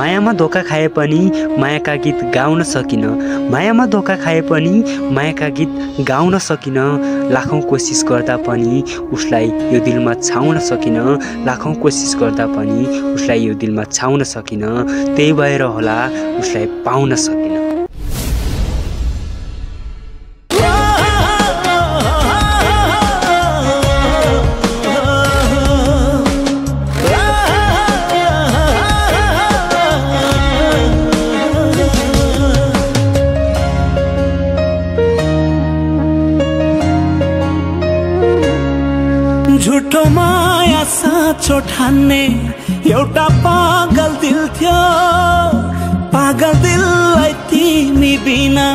मायामा धोका खाए पनि मायाका गीत गाउन सकिन। मायामा धोका खाए पनि मायाका गीत गाउन सकिन। लाखौं कोसिस गर्दा पनि उसलाई यो दिलमा छाउन सकिन। लाखौं कोसिस गर्दा पनि उसलाई यो दिलमा छाउन सकिन। त्यही भएर होला उसलाई पाउन सकिन। झुटो माया साँचो ठान्ने एउटा पागल दिल थियो। पागल दिललाई तिमी बिना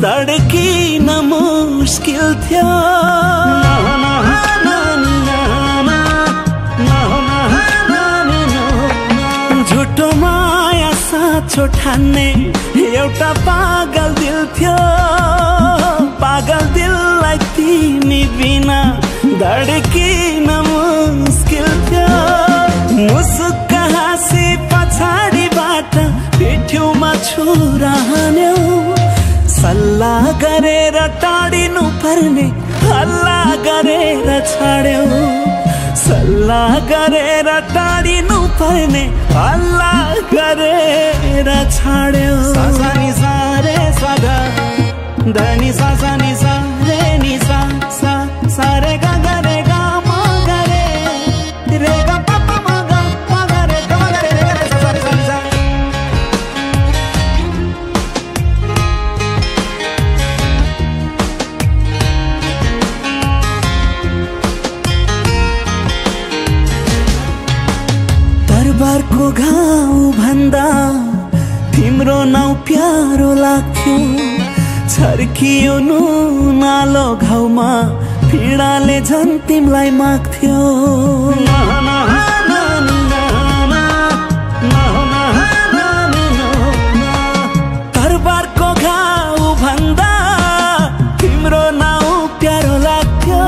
धड्किन मुस्किल थियो। झुटो माया साँचो ठान्ने एउटा पागल दिल थियो। पागल दिललाई तिमी बिना धड्किन मुस्किल थियो। मुसुक्क हाँसी पछाडिबाट पिठ्यौमा छुरा हान्यौ। सल्लाह गरेर टाढिनु पर्ने हल्ला गरेर छाड्यौ। सल्लाह गरेर टाढिनु पर्ने हल्ला गरेर छाड्यौ। सा नि सा रे सा गा धनी सा सा नि सा रे नि सा सा सा रे गा गा रे गा मा गा रे गा पा पा मा गा रे गा मा गा रे गा रे सा सा रे सा नि सा। दरबारको घाउ भन्दा तिम्रो नाउँ प्यारो लाग्थ्यो। छर्कियो नुनालो घाउमा पीडाले झन् तिमलाई माग्थ्यो। दरबारको घाउ भन्दा तिम्रो नाउँ प्यारो लाग्थ्यो।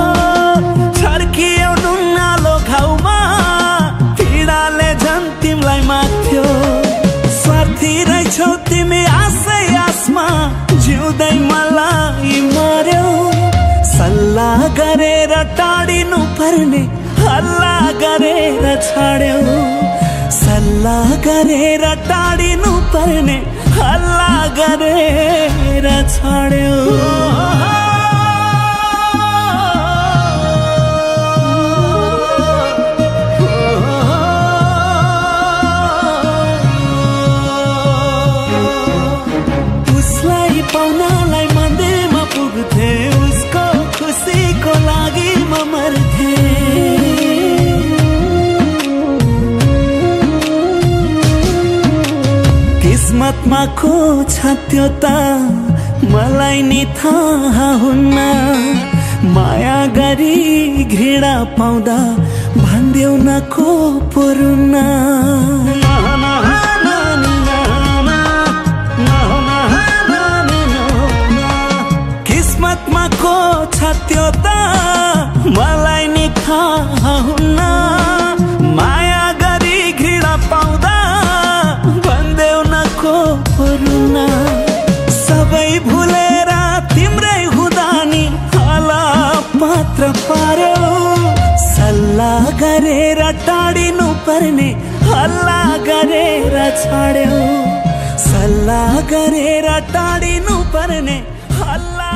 छर्कियो नुनालो घाउमा पीडाले झन् तिमलाई माग्थ्यो। स्वार्थी रहेछौ तिमी आशै आसमा जिउँदै मलाई मार्यौ। सल्लाह गरेर टाढिनु पर्ने हल्ला गरेर छाड्यौ। सल्लाह गरेर टाढिनु पर्ने हल्ला गरेर छाड्यौ। पाउनलाई मन्दिरमा पुग्थे। उसको खुसीको लागि म मर्थे। किस्मतमा को छ त्यो त मलाई नि थाहा हुन्न। माया गरी घृणा पाउँदा भन्देऊ न को पुरुन्न। किस्मतमा को छ त्यो त मलाई नि थाहा हुन्न। माया गरी घृणा पाउँदा भन्देऊ न को पुरुन्न। सबै भुलेर तिम्रै हुँदा नि हाला पात्र पार्यौ। सल्लाह गरेर टाढिनु पर्ने हल्ला गरेर छाड्यौ। सल्लाह गरेर टाढिनु पर्ने हल्ला